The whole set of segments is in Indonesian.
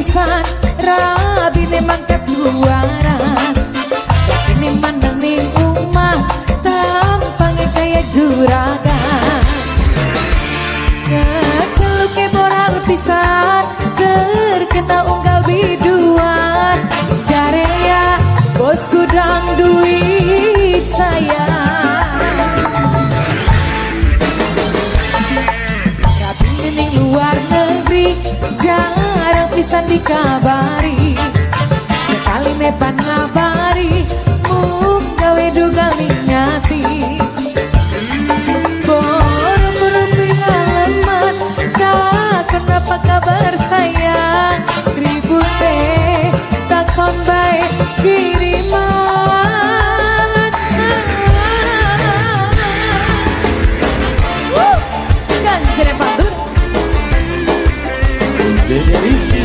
pisan rabine mangkat juara. Ini mandang ning umah tampangnya kayak juragan. Keceluk moral pisan terkena unggal biduan. Jarea bos gudang duit saya. Rapi ning luar negeri jarang pisan dikabari. Sekali nepan ngabari mung gawe dugal ninyati. Boro-boro pengalaman tak kenapa kabar sayang. Ribut teh takon baik kiriman. Kan jere pantur Dede Rizky.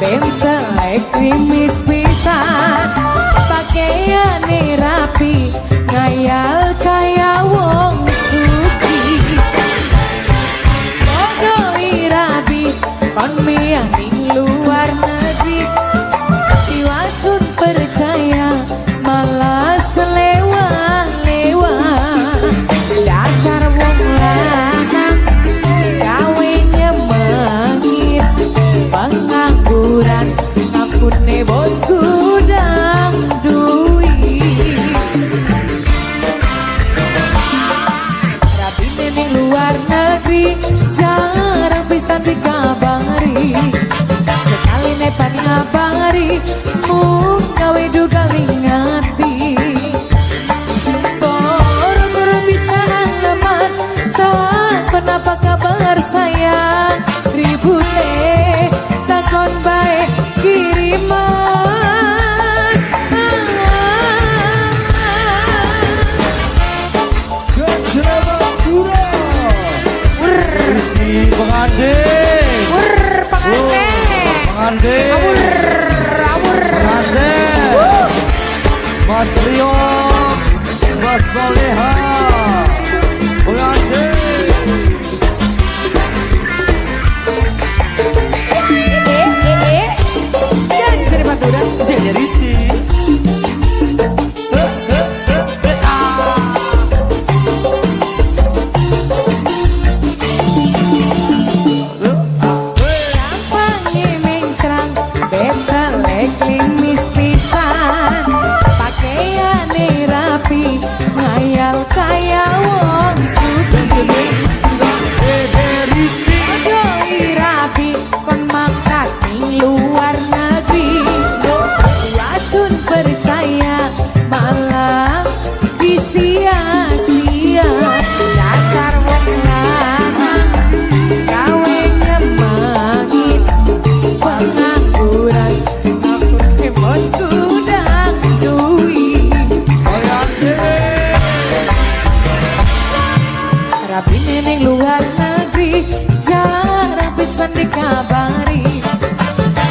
bentelek krimis pisan, pakaiane rapi, ngayal kaya wong suki. Bodoi rabi, kon miyang ning luar negeri, diwasun percaya malah selewa-lewa. Dasar wong lanang gawe nyemengit, pengangguran ngampune bos gudang duit. Rabi ning luar negeri jarang bisa dikabari, sekali nepan ngabari mung gawe dugal ngati. Boro-boro bisa alamat tak kenapa kabar sayang. Ribute takon baik kiriman. Kecewa pura Rizky pengantin. Pengantin pengantin Mas Rio, Mas Soleha pengantin. Dede Rizky. Gampangnya mencrang, bentelek klimis pisan, pakaiane rapi, ngayal kaya wong suki. Dede Rizky. Bodoi rapi, kon mangkat ning luar negeri, wasun percaya malah disia-sia. Dasar wong lanang gawe nyemangit, pengangguran ngampune bos gudang duit. Rabi ning luar negeri jarang pisan dikabari,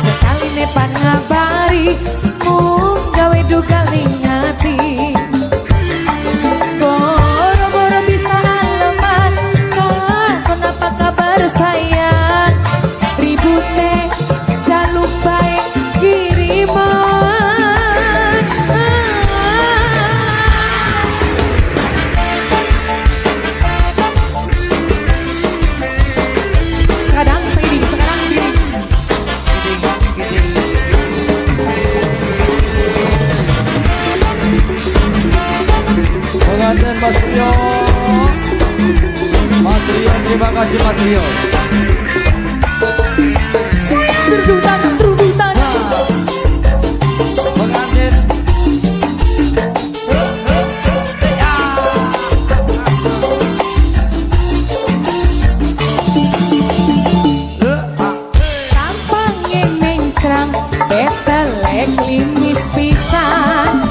sekali nepan ngabari mung gawe dugal ngati. Boro-boro bisa alamat kan kenapa kabar sayang. Ribute jaluk baik kiriman. Sekarang sini. Pengantin Mas Rio. Mas Rio, terima kasih Mas Rio. Terdutan. Pengantin. wis pisan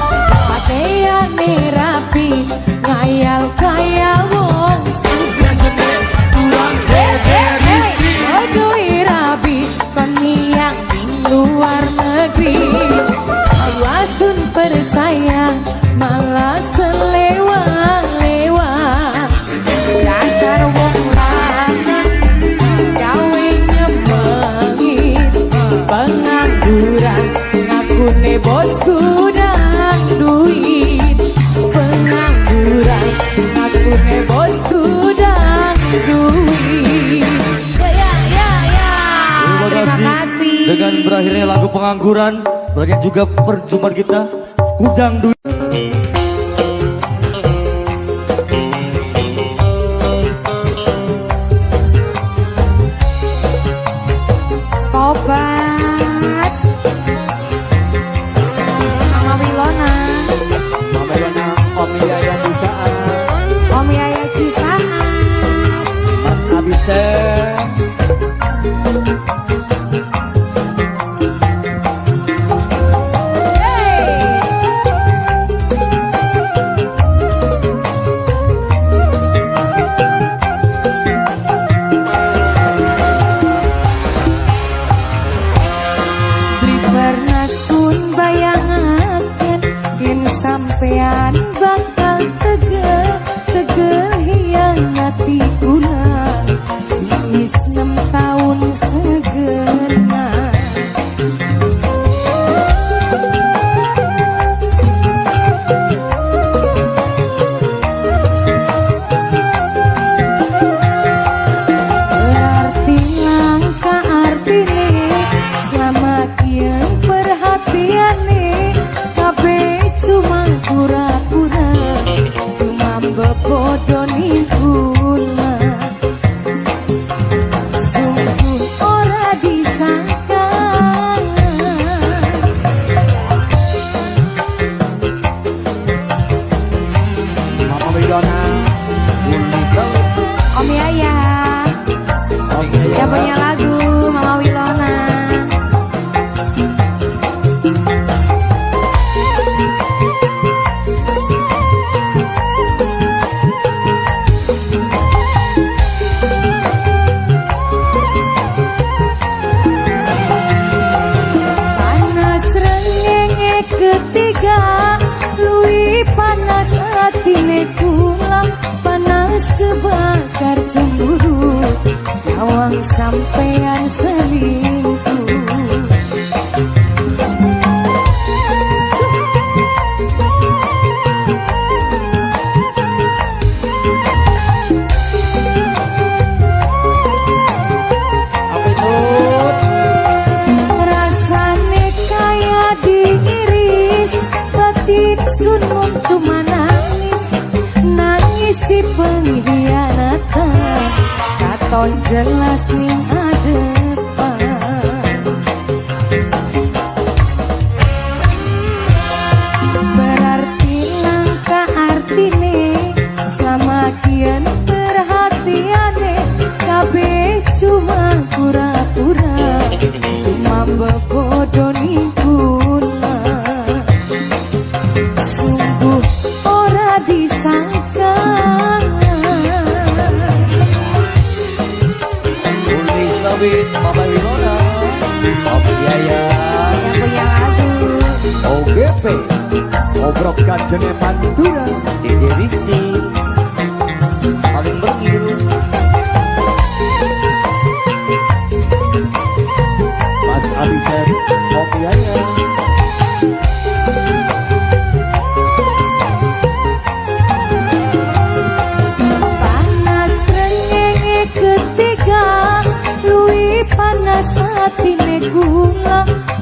pakaiane rapi ngayal kaya wong Kurang Dede Rizky. aduh irabi peniang ning luar negeri awasun percaya malah selewang-lewang dasar wong lanang gawe nyemengin pengangguran ngakune bos kudang duit pengangguran ngakune bos kudang duit Terima kasih. Dengan berakhirnya lagu pengangguran, berakhir juga perjumpaan kita Kudang Duit. obat Mama Wilona Mama Yana, Om Yaya Cisaan, Om Yaya Cisaan Mas Abise. pernah sun bayangaken yen sampean bakal tegel hianati kula sis 6 tahun segenap berarti langka artine selama kian perhatiane kabeh cuma pura-pura cuma bebodoni kula sungguh ora disangka Mama Wilona, Unisel, Om Yaya Om yang Yaya. punya lagu Mama Wilona panas rengenge ketiga lui panas hatine kula panas kebakar cemburu nyawang sampean selingkuh Apa itu? rasane kaya diiris batin sun cuma nangis si pengkhianatan katon jelas ning adepan berarti langka artine selama kian perhatiane kabeh cuma pura-pura cuma bebodoni kula sungguh ora disangka Uli Sawit, Mama Wilona, Om Yaya, yang punya lagu OGP, Obrokkan Jene Pantura, Dede Rizky, paling berkiru, Mas Abisar, Om Yaya. panas rengenge ketiga lui panas hatine kula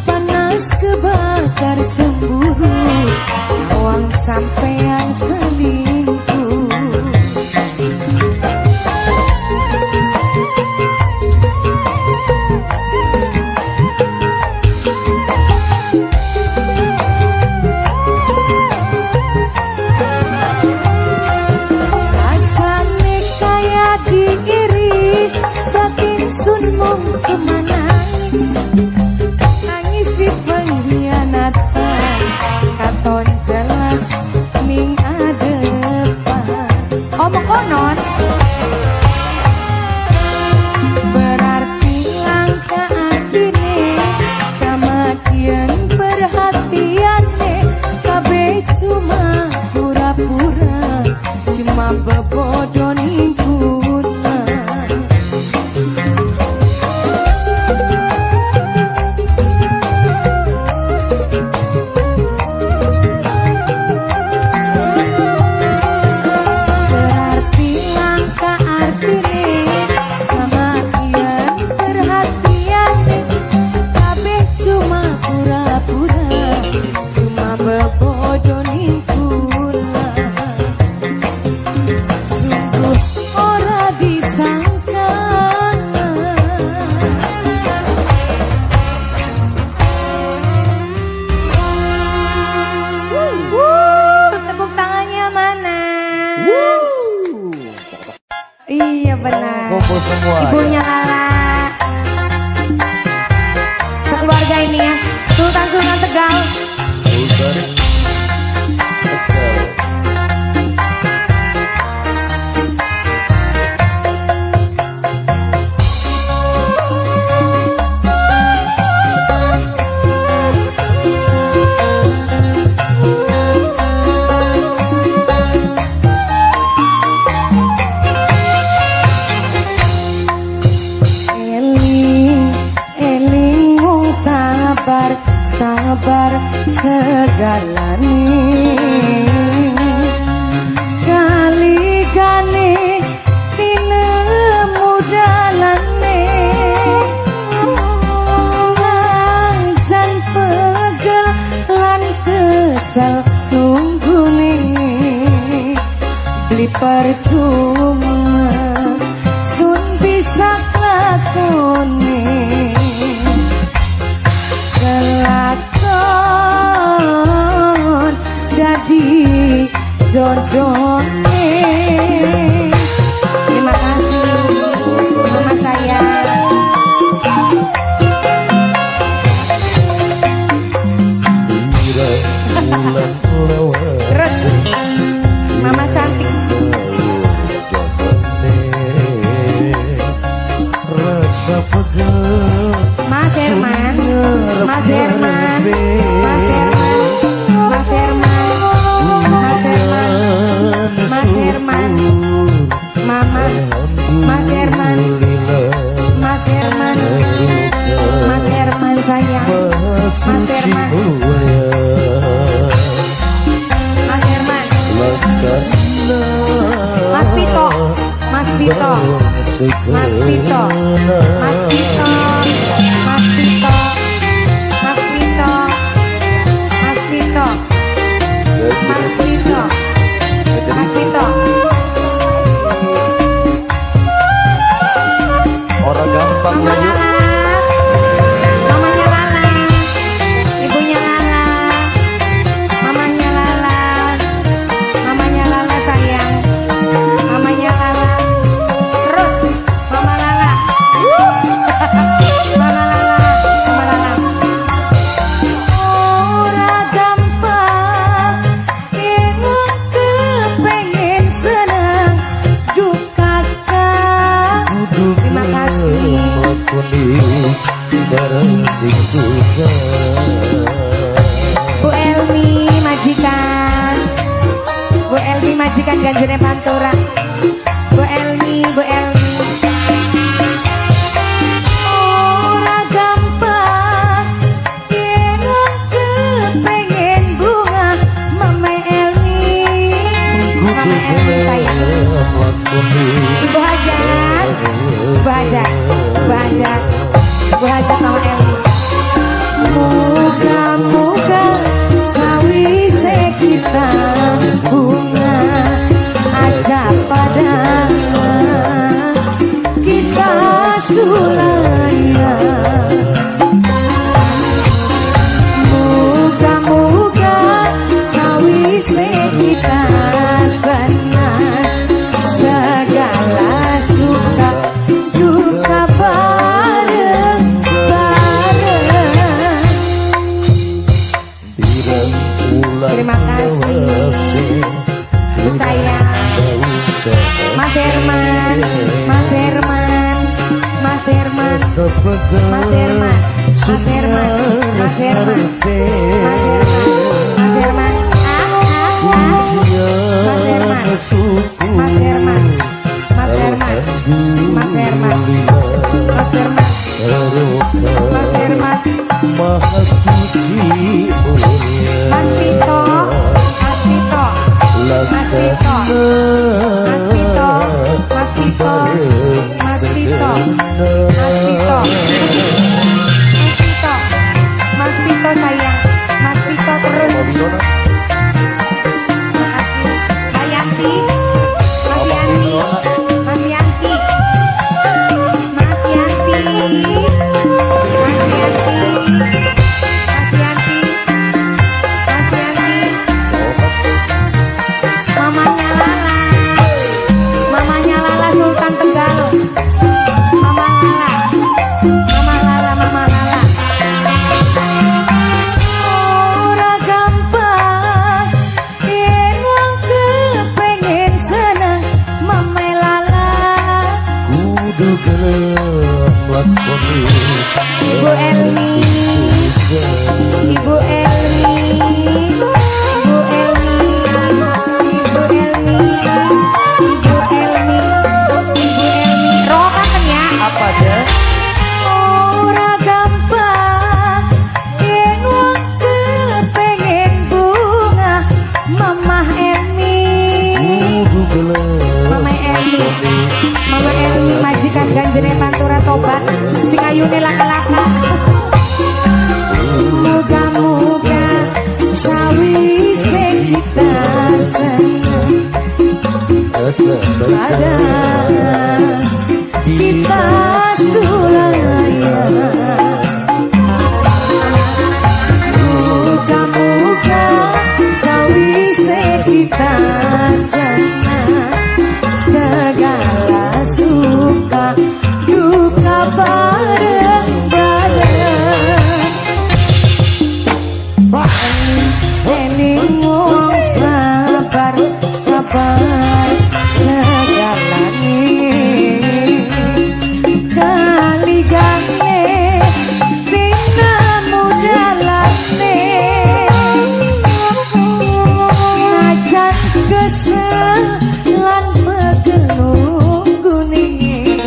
panas kebakar cemburu nyawang sampean selingkuh kemana nangis di pengkhianatan kamu semua. Ibunya Lala. Sekeluarga ini ya. Sultan Tegal. Sultan Tegal. Sabar segalane kali-kali tinemu dalane jan pegel lan kesel nunggune beli percuma sun bisa lakone kelakon jadi jodohnya. Terima kasih mama saya. Terus mama cantik. Mas Herman, Mas Herman, Mas Herman, Mas Herman, Mas Herman, Mas Herman, Mama, Mas Herman, Mas Herman, Mas Herman sayang, Mas Herman, Mas Herman, Mas Pito, Mas Pito, Mas Pito, Mas Pito, Mas Pito, Mas Pito, Mas Pito, Mas Pito, Mas Pito. Orang gampang Mama Lala, mamanya Lala, ibunya Lala, mamanya Lala, mamanya Lala sayang, mamanya Lala. Terus Mama Lala, Mama Lala, Mama Lala. Ora gampang, yen kepengen senang, duh kakak. Terima kasih. Bu Elmi majikan, Bu Elmi majikan Ganjene Pantura. Bu Elmi, Bu Elmi. Ora gampang, yen kepengen bunga, Mama Elmi, Mama Elmi sayang. Ibu Hajat, Ibu Hajat, Ibu Hajat, Ibu Hajat Mama Elmi. Muka-muka sawise kita bunga aja pada kita sulaya. Muka-muka sawise kita senang segala suka duka bareng-bareng. Terima kasih sayang Mas Herman, Mas Herman, Mas Herman, Mas Herman, Mas Herman, Mas Herman, Mas Herman, Mas Herman, Mas Herman, Mas Herman, Mas Herman, Mas Herman, Mas Herman, Mas Herman, Maha suci mulia Mas Pito, Mas Pito, Mas Pito, Mas Pito, Mas Pito, Mas Pito, Mas Pito, Mas Pito sayang, Mas Pito terus. Mbak Yanti, Mas Yanti, Mas Yanti, Mas Yanti, Mas Yanti, Mas Yanti, Mas Yanti. Mamanya Lala Sultan Tegal. pada kita sulaya. Muka-muka sawise kita sana, segala suka duka bareng-bareng. Ening wong sabar segalane, kali gane tinamu jalane, ngajan kesel lan pegelung kuning,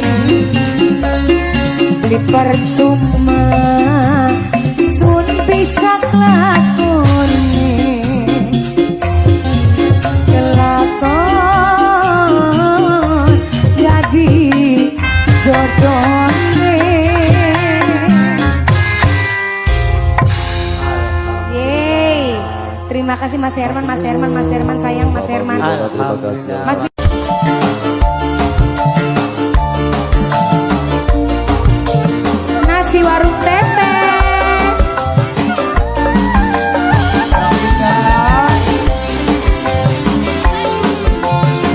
beli percuma sun pisak lakone, kelakon jadi jodohne. Yeay, terima kasih Mas Herman, Mas Herman, Mas Herman sayang, Mas Herman. Terima kasih. Mas nasi warung tempe.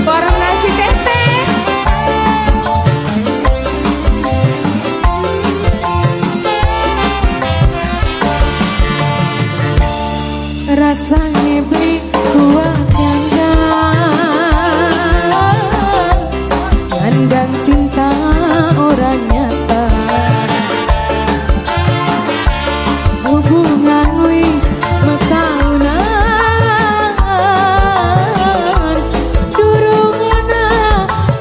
Warung nasi tempe. Rasanya beli kuah mandang cinta orang nyata, hubungan wis mekaunan, durung ana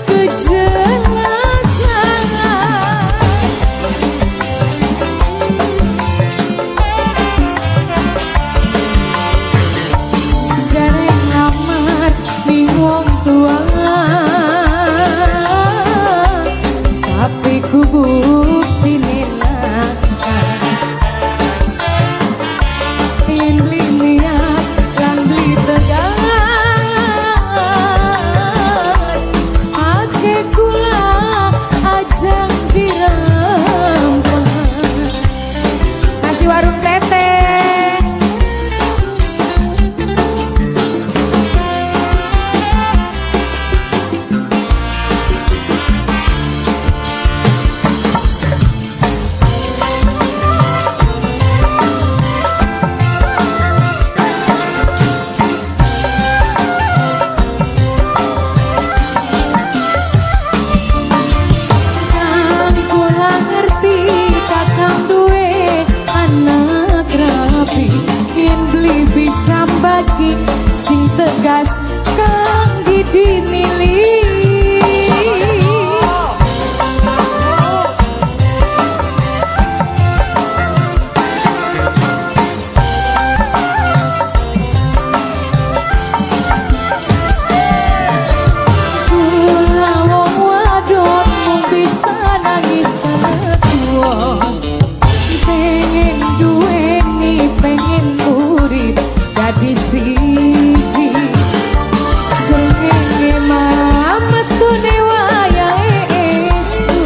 kejelasan. Jarang ngamar ning wong tua, tapi ku bukti niat yen beli niat lan beli tegas, ake kula ajang dirampas. Nasi warung tete. Kula ngerti kakang duwe anak rapi, yen beli bisa bagi sing tegas kang dimilih. Kula wong wadon mung bisa nangis ketua, pengen duweni, pengen urip dadi siji, sengenge mamet kune wayahe estu,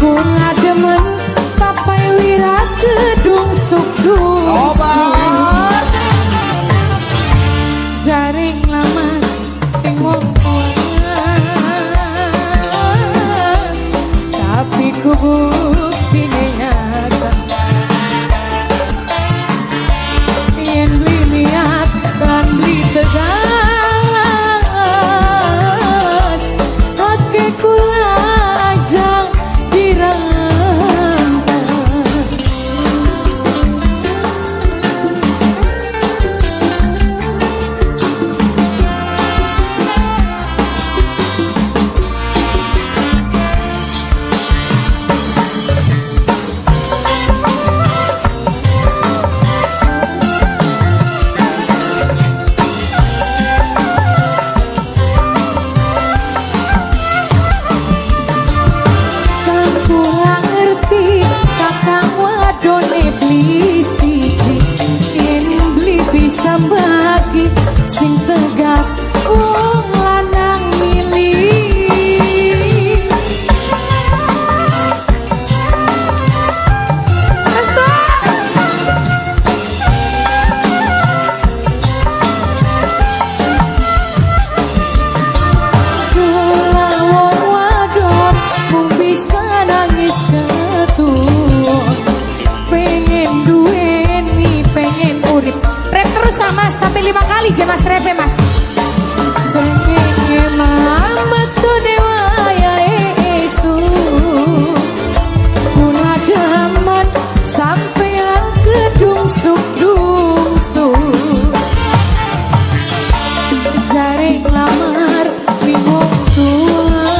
kula demen papai wirat gedung sukdus. Jaring lamas ing wong kuat, tapi ku bukti nyata yen beli niat lan beli tegas, ake kula ajang dirampas. bagi sing tegas wong lanang repe mas. Sengenge mama tu dewa ya esu. Kuna daman sampean gedung suk jaring lamar limong tua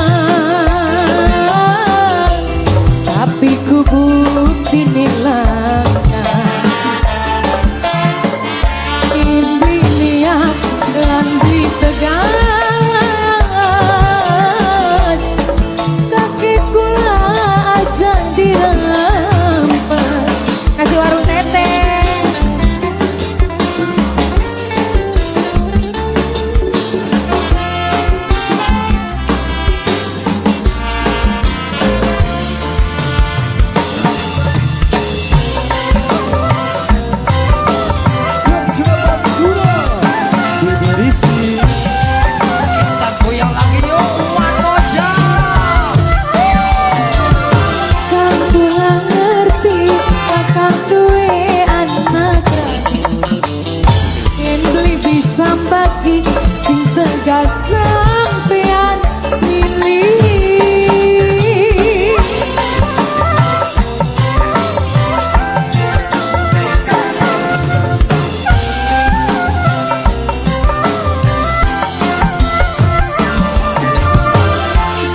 tapi ku bukti nilangka ini niat dan ditegas kaki kula aja dirampas kasih warung teteh. Sing tegas sampean milih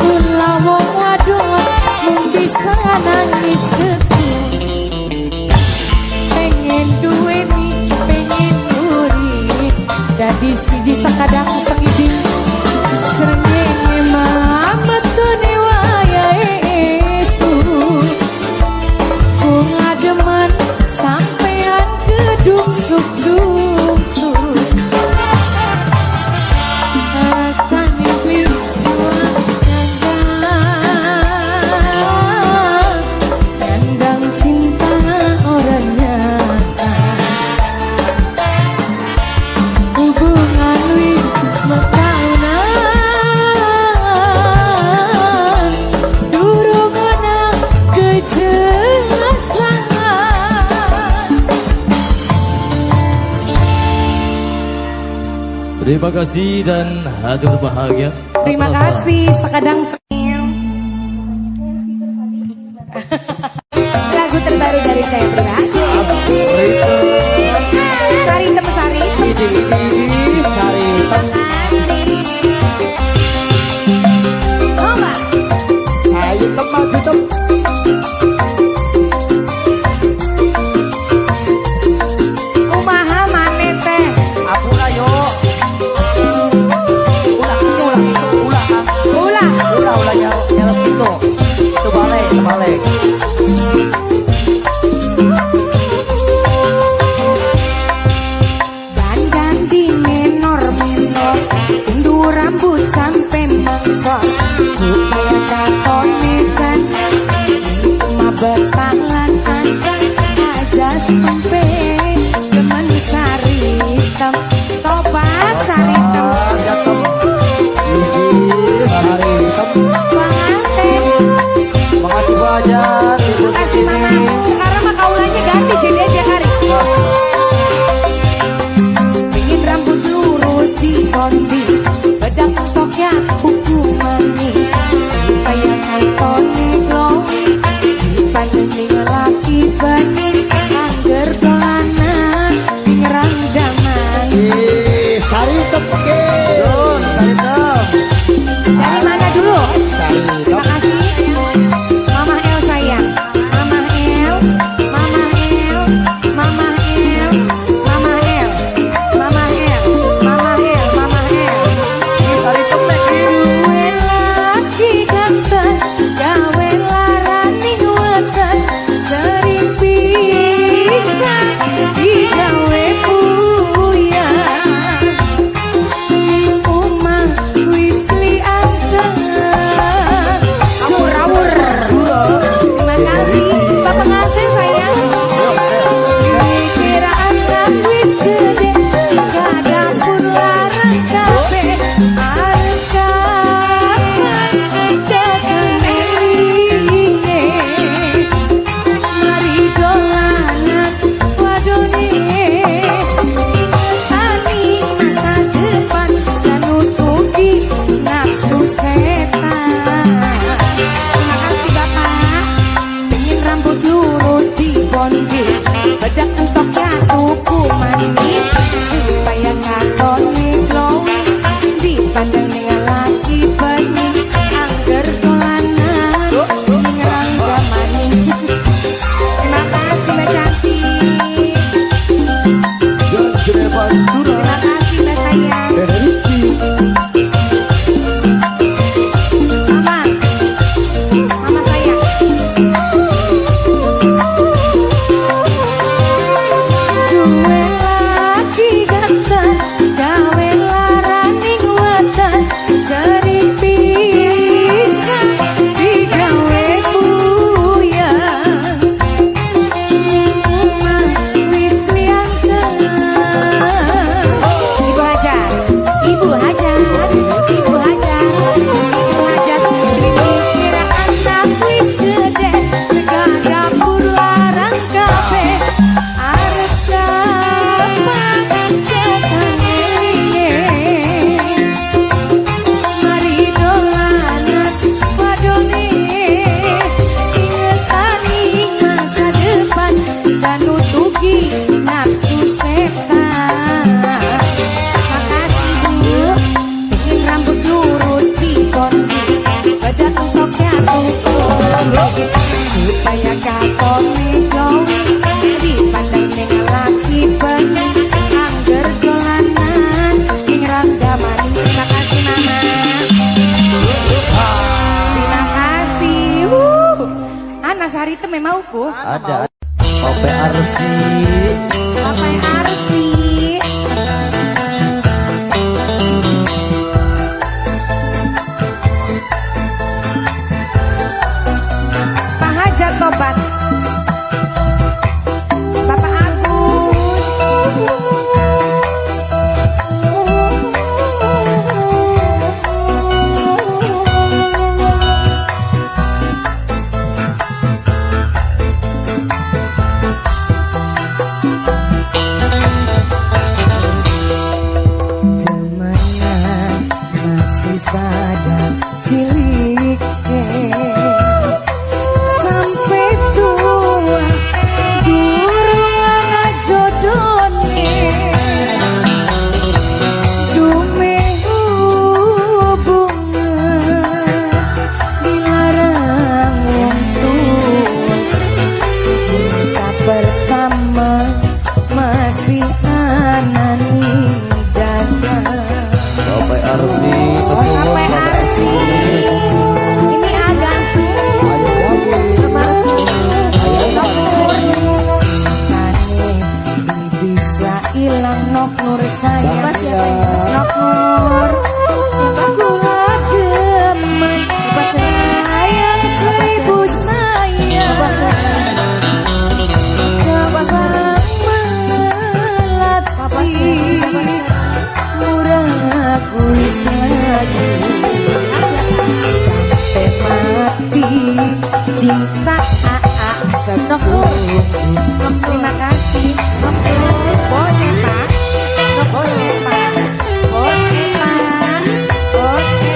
kula wong wadon mung bisa nangis ketu pengen duweni pengen urip jadi sidi sakadang sangidin srengenge mama tu dewa ya esu ku ngademan sampean gedung suk rasane beli kandang cinta orang nyata hubungan wis mekaunan durung ana kejelasan. Terima kasih dan hadir bahagia. Terima kasih sekadang lagu terbaru dari saya pribadi. Sari Tem Sari. Sari Coba. Ayo Tem maju Tem. Kumaha maneh teh? Apura yo. Ulah. Ulah. Nyala itu. Itu balik. Terima kasih Mbak sayang. Dede Rizky. Mama, mama sayang. Duwe lagi ganteng, gawe laraning watan, sering pisan digawe buyang. Wis klianten. Ibu Hajar, Ibu Hajar, Ibu Hajar, Ibu Hajar, kira anak wis gede, tega dapur larang kafe, arep dapat cetange. Mari dolanan wadone, ingetani masa depan, sanutuki nafsu setan. Makasih Bu, bikin rambut lurus di kondi, bedak untuk jatuh supaya katone gawe dipandang ning laki bener angger dolanan ing ranggamani. Terima kasih Mama. Terima kasih. Ana sari teme mauku. Ada. Ope Arsi. Apa yang harus sih? Pak Hajar tobat. Bapak Kemana masih pada ciliknya, sampai tua durung ana jodone, dume hubungan dilarang wong tua. Cinta pertama masih ana ning dada. Ope Arsi. Sampai Arsi. Ini agak bisa hilang nok nur sayang. Nok nur gula demen sayang seribu sayang. Kepasaran melati murah aku lagi sampai mati cinta Nok Nur. Terima kasih Nok Nur. Boleh Pak, boleh Pak, boleh Pak, boleh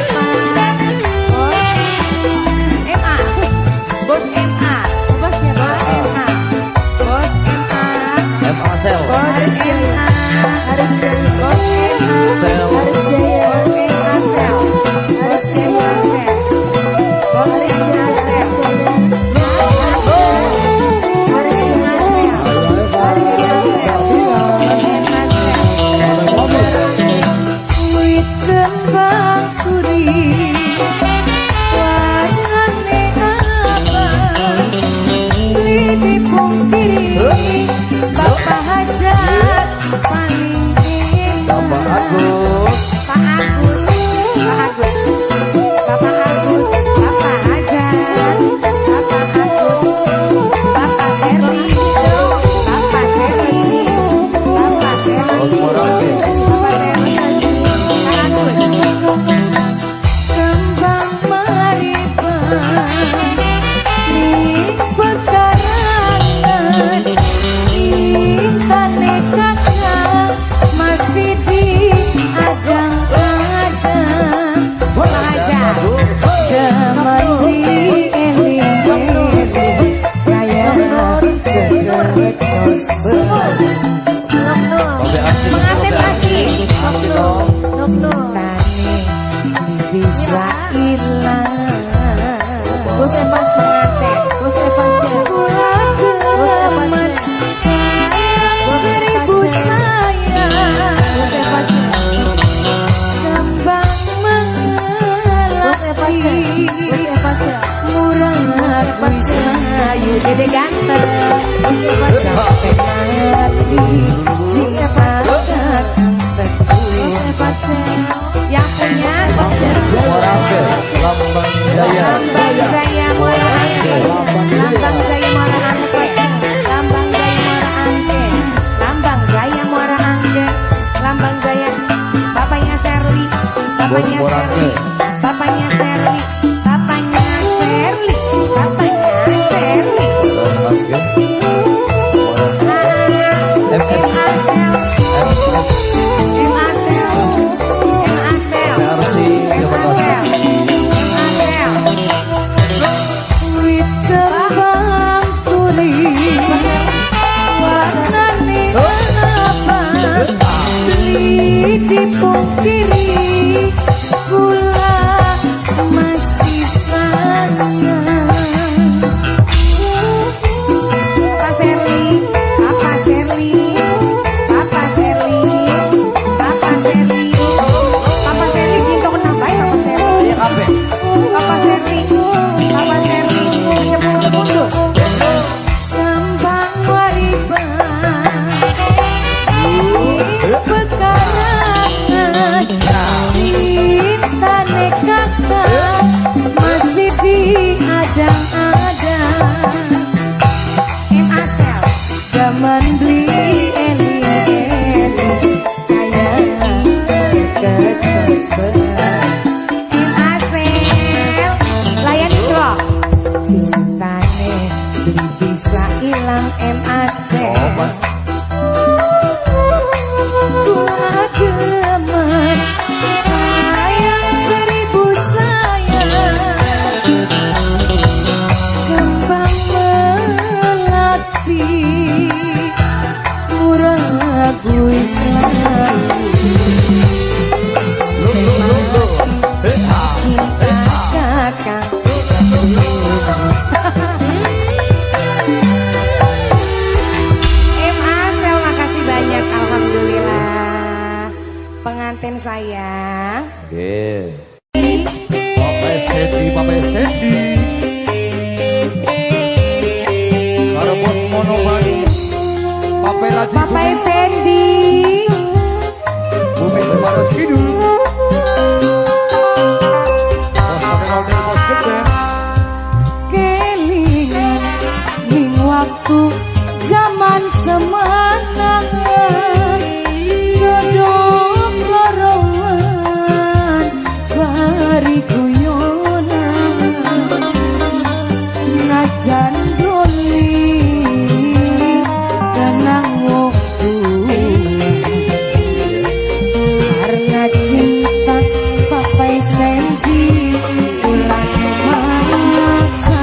Oke. Papanya Sherly, papanya Sherly, papanya Sherly. Oke. MS Asel, RC terima kasih. Wit kembang turi, warnane abang, beli di pungkiri, gula masih sayang. Pak Sherly, Papa Sherly, Papa Sherly, Papa Sherly, Papa Sherly, gitu kenapa ya Papa Sherly? Iya kafe. Papa Sherly, Papa Sherly, mundur. Kembang wariban, pekarangan, cinta nekata masih diadang-adang. Asel, zaman beli eling-eling, kayak ketos bener. Asel, layani cok. Cintane bisa hilang Asel. Kula geman, sayang seribu sayang. Kembang melati, murah bui cinta kakak. Asel, makasih banyak, alhamdulillah. Pengantin sayang. Oke. Papa Sandy, Papa Sandy. Karo bos monoman. Papa Raji. Papa Sandy, Bumi Sebaras Kidul. Bos Ronel bos gede. kelingan ning waktu zaman semanangan, godhong lorongan bari guyonan, najan doli kenang waktu karena cinta Papai Sandy ulang memaksa.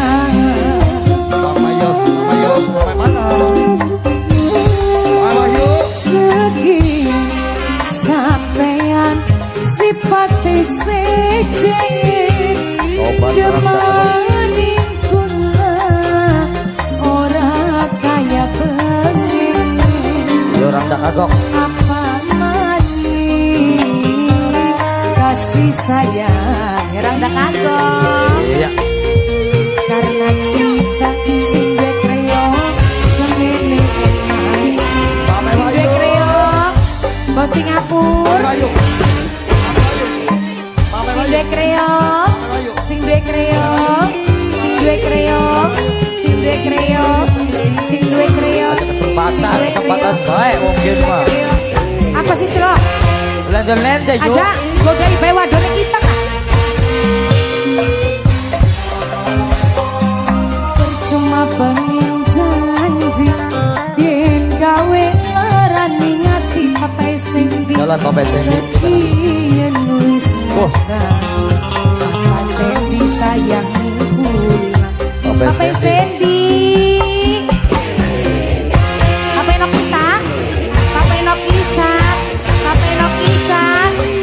Mama Yos, Mama mana? Mama Yos. Segi sampean sifate seje Obat demaning kula ora kaya pengen Yo randa kagok. apa mani kasih sayang randa kagok. Iya. Karena cinta sing duwe kreyong semene enak. Mama Sing duwe Ayu. kreyong bos Singapura. Mama Ayu. Mama Sing Ayu. duwe kreyong, Ayu. sing duwe kreyong, sing duwe kreyong, sing duwe kreyong, sing duwe kreyong. Ada kesempatan baik mungkin mah. Apa sih celok? Lende-lende yo. Aja godai bae wadone kita kan. Percuma pengen janji yen gawe larani ngati Papai Sandy. Jalan Papa Sandy. Sekian wis Oh. Papa Sandy sayang kula. Papa Papa Sandy. Sandy. Papa Enok Isa. Papa Enok Isa. Papa Enok Isa.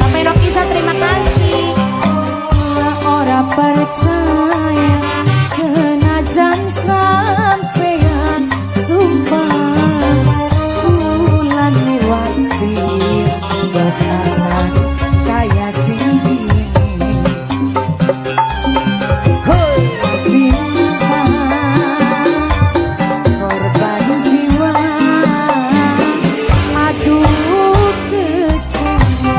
Papa Enok Isa, terima kasih. Ora percaya senajan sampean sumpah bulan lewati bakalan kaya sini. Cinta korban jiwa, aduh kecewa.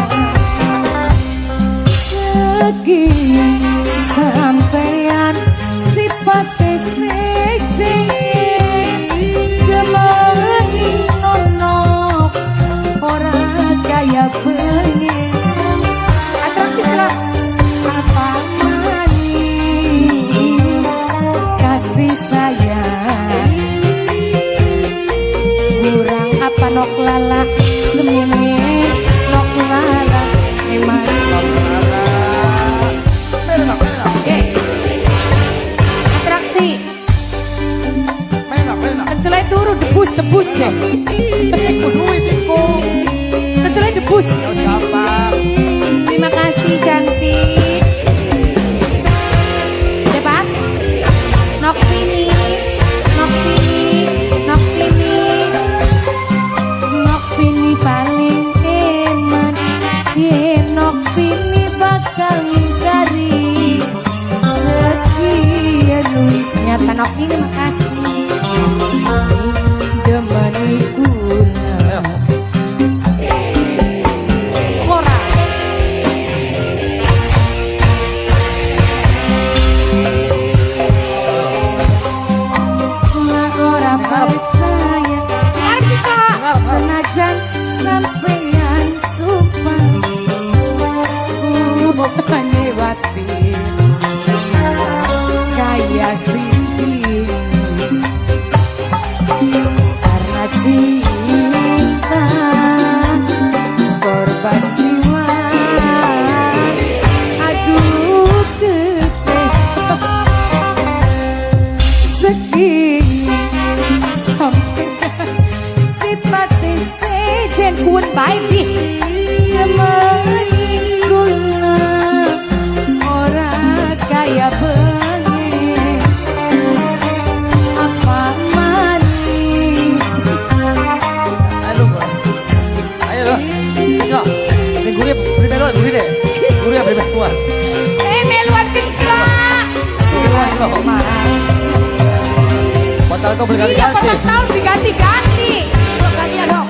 Segi sampean sifate seje gemeni nono ora kaya pengen. Atraksi celak lala semene nok lala emang atraksi pencelai turu debus deh pencelai debus. Terima kasih cantik debat nok pini paling eman ye nok pini bakal ngingkari sekian nulisnya tanok ini makasih demaniku skora ora percaya senajan sampeyan sumpah bukan lewati kaya sini karena cinta korban jiwa aduh kecewa segini sampai sifati sejen kun baik temani guna orang kaya bengi apa mani Ayo bisa ini gurih beri melon gurih deh gurih beri keluar meluan kencang marah batal kau berkali-kali iya potong tahun diganti-ganti gantian dong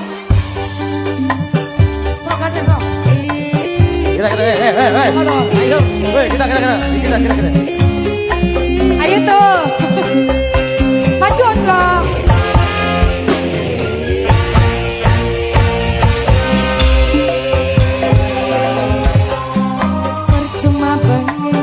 kita ayo tuh maju Oslo percuma benci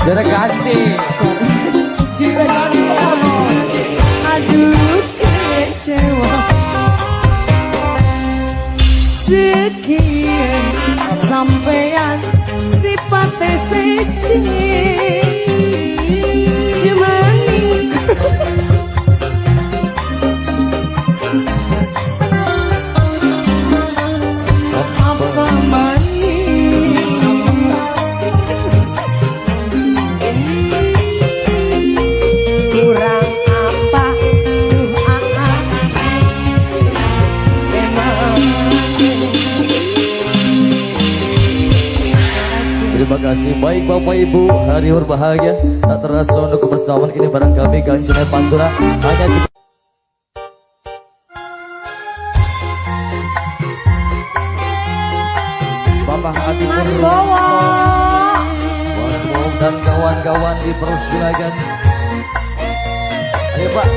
Sudah ganti. Aduh kecewa sekian sampean sifatnya seci apa kurang apa Terima kasih baik Bapak Ibu, hari berbahagia. Tak terasa untuk kebersamaan ini bareng kami Ganjungan Pantura hanya cukup. Bapak Adi Mas Bowo Mas Bowo dan kawan-kawan dipersilakan. Ayo Pak.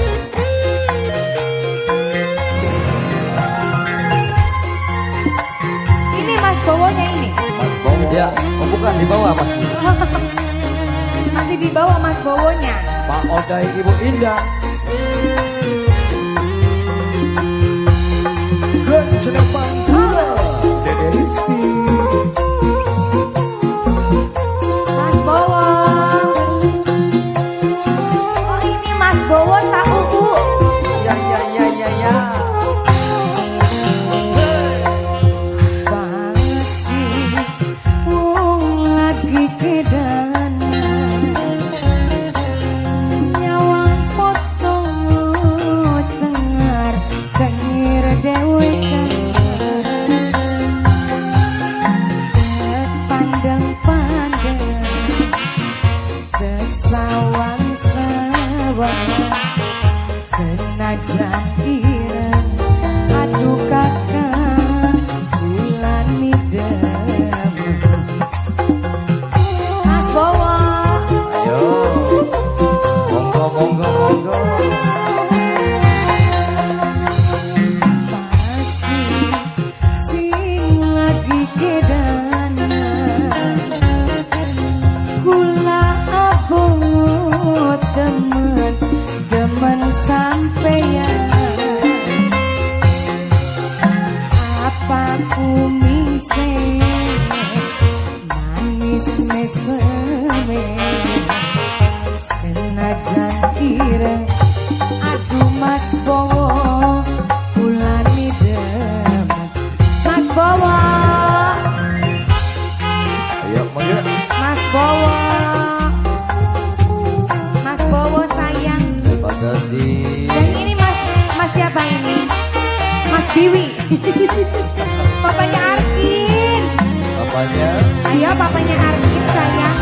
ini Mas Bowonya ini Mas Bowo. Ya, oh bukan di bawah Mas. masih di bawah Mas Bowonya. Pak Odai Ibu Indah. Ganjungan Pantura Dede Risti. Mas Bowo oh ini Mas Bowo tahu Bu Ya. pasti wong lagi kedanan nyawang potong cengar cengir dewe senajan ireng aduh Mas Bowo kulani demen Mas Bowo Ayo mangga. Mas Bowo Mas Bowo sayang. Terima kasih. Dan ini Mas siapa ini? Mas Biwi. Papanya Arkin. Apanya? Ayo papanya Arkin sayang.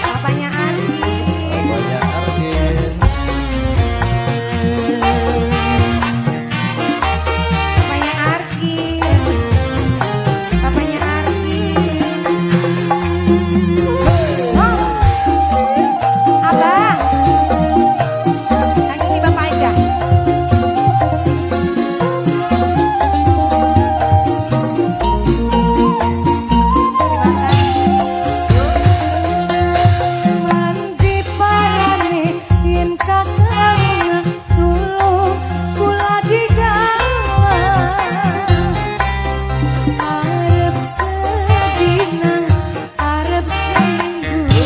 Papanya Arkin. Apanya Arkin? Papanya Arkin. Papanya Arkin. Oh. Abang. Yang ini bapak aja. Mandi parane yen kakang tulung kula digawa arep sedina arep seminggu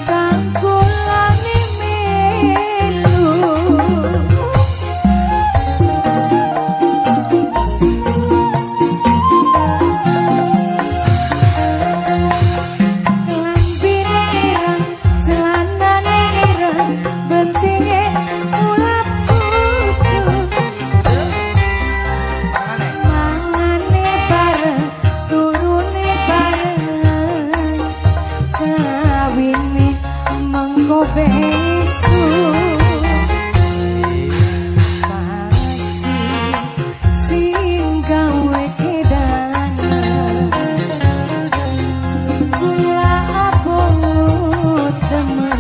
kang kula melu. Lambine ireng, celanane ireng, bentinge ulap pucuk. Mangane bareng, turune bareng, kawine mengko besok. Masih sing gawe kedanan kula abot temen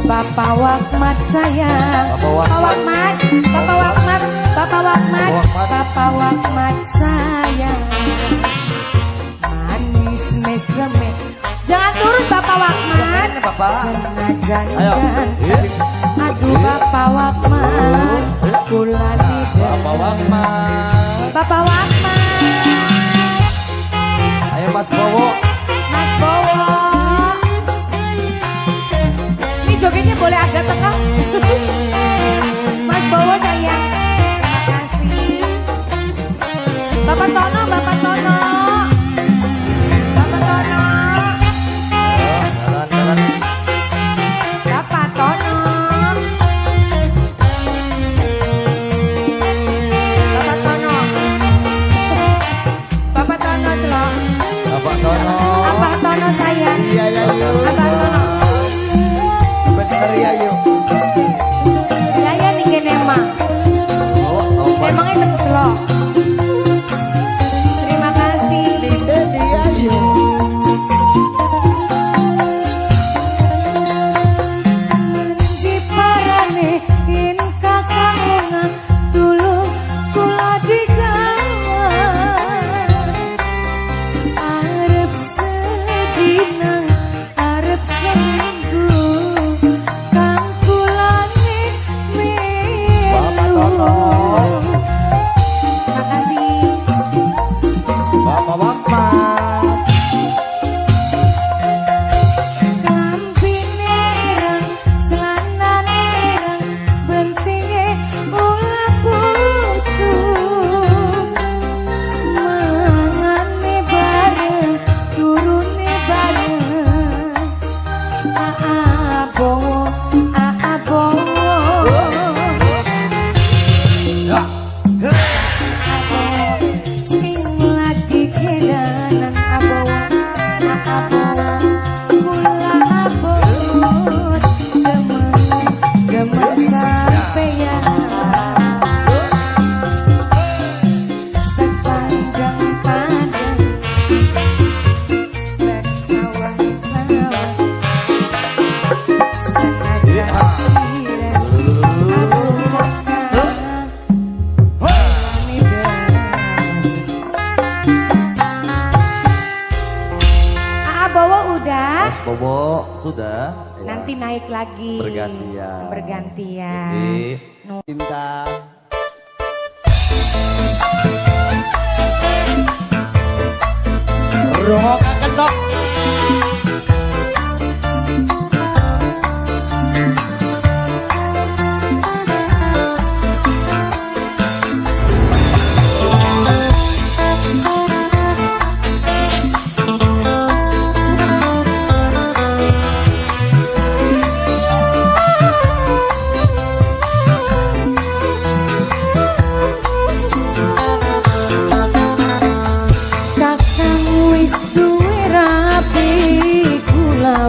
Bapak Wakmat sayang. Bapak Wakmat. Bapak Wakmat, Bapak Wakmat, Wakmat. Bapak Wakmat sayang. Manis meseme, jangan turun Bapak Wakmat. Bapak. Senajan Ayo. ganteng, aduh Bapak Wakmat, kula lidah. Bapak Wakmat. Bapak Wakmat, Ayo Mas Bowo. Mas Bowo. Ini jogetnya boleh agak tengah. Mas Bowo sayang. Terima kasih. Bapak Tono, Bapak Tono. Bapak Tono. Ayo, jalan-jalan. Bapak Tono. Bapak Tono. Bapak Tono Celok. Bapak Tono. Abah Tono sayang. Iya, iya, iya. Abah Tono. Bener ya yuk. Saya nih kene mah. Oh, apa? Memangnya tepuk celok. Terima kasih. Dia yuk. Di parane yen kakang tulung kula digawa arep sedina arep seminggu kang kulane Bapak Tono. melu. Makasih. Bapak Wakmat. Lambine ireng, celanane ireng, bentinge ulah pucuk. Mangane bareng, turune bareng. Bowo, bowo. Sing lagi kedanan abowo, kula abot gemen sampeyan sepanjang padang dan sawah-sawah senajan ireng abu kakang kulani demen. Bowo udah. Mas Bowo sudah. Ya. Nanti naik lagi. Bergantian. Bergantian. Oke. Cinta. Rokakan stop.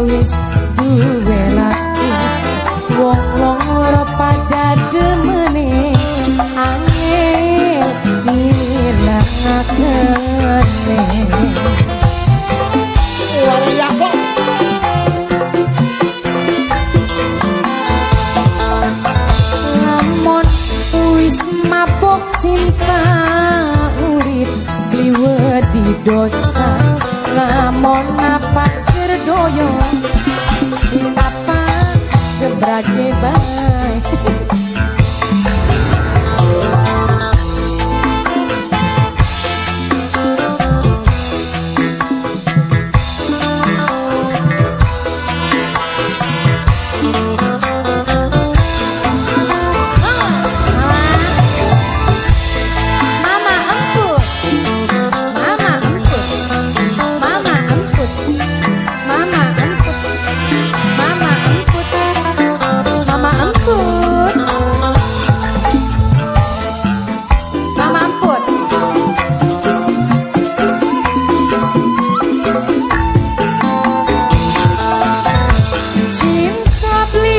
Wis duwe lati wong-wong ora pada demene angel dilakene waria kok lamun wis mabok cinta urip liwedi dosa lamun apa doyo siapa gebrake bae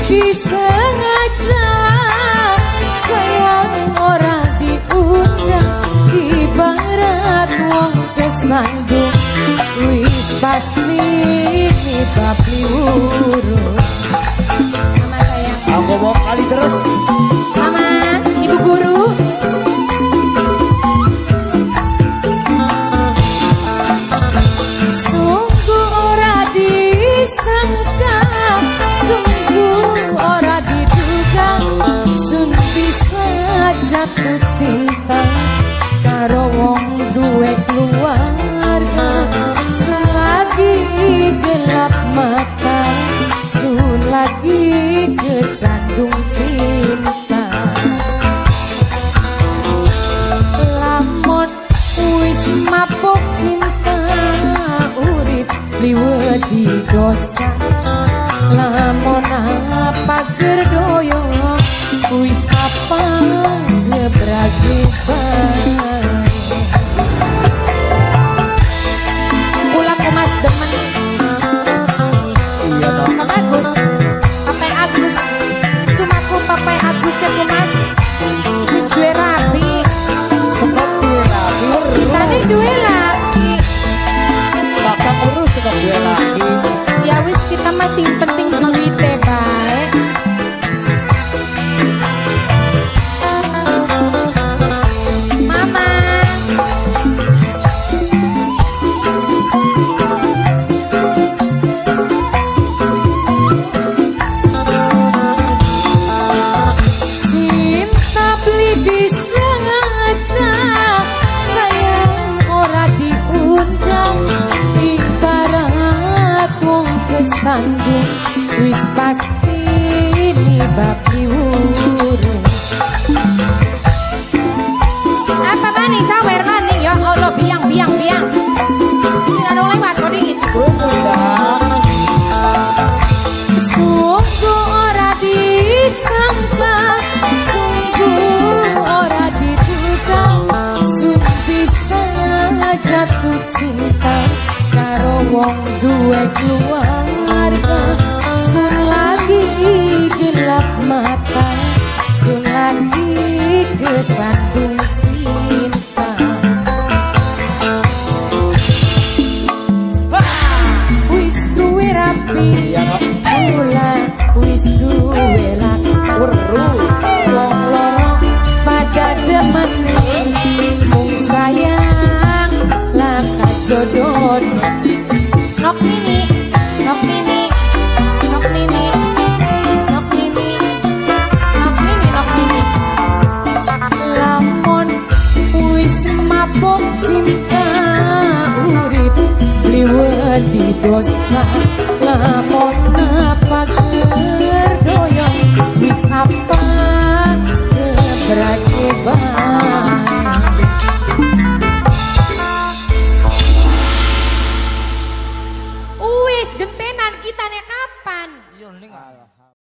disengaja sayang ora diundang ibarat wong kesandung wis pasti nibab liwurung mama sayang Aku mau kali terus. mama ibu guru sungguh ora disangka ora diduga sun bisa jatuh cinta karo wong duwe keluarga sun lagi gelap mata sun lagi kesandung cinta lamun wis mabok cinta urip liwedi dosa lamun apa gerdoyo wis apa ngebragi bae ulah Mas demen Iya dong. Pak Agus Papai Agus cuma ku Papai Agus ya Mas wis duwe rapi tadi duwe laki Kakak urus sudah gue lagi. ya wis kita masih penting duit baik mama cinta beli disengaja sayang ora diundang ibarat wong kesandung wis pasti nibab liwurung apa bani sawer bani ya Allah biang tidak ada lewat kok dingin sungguh ora disangka sungguh ora diduga sun bisa jatuh cinta karo wong duwe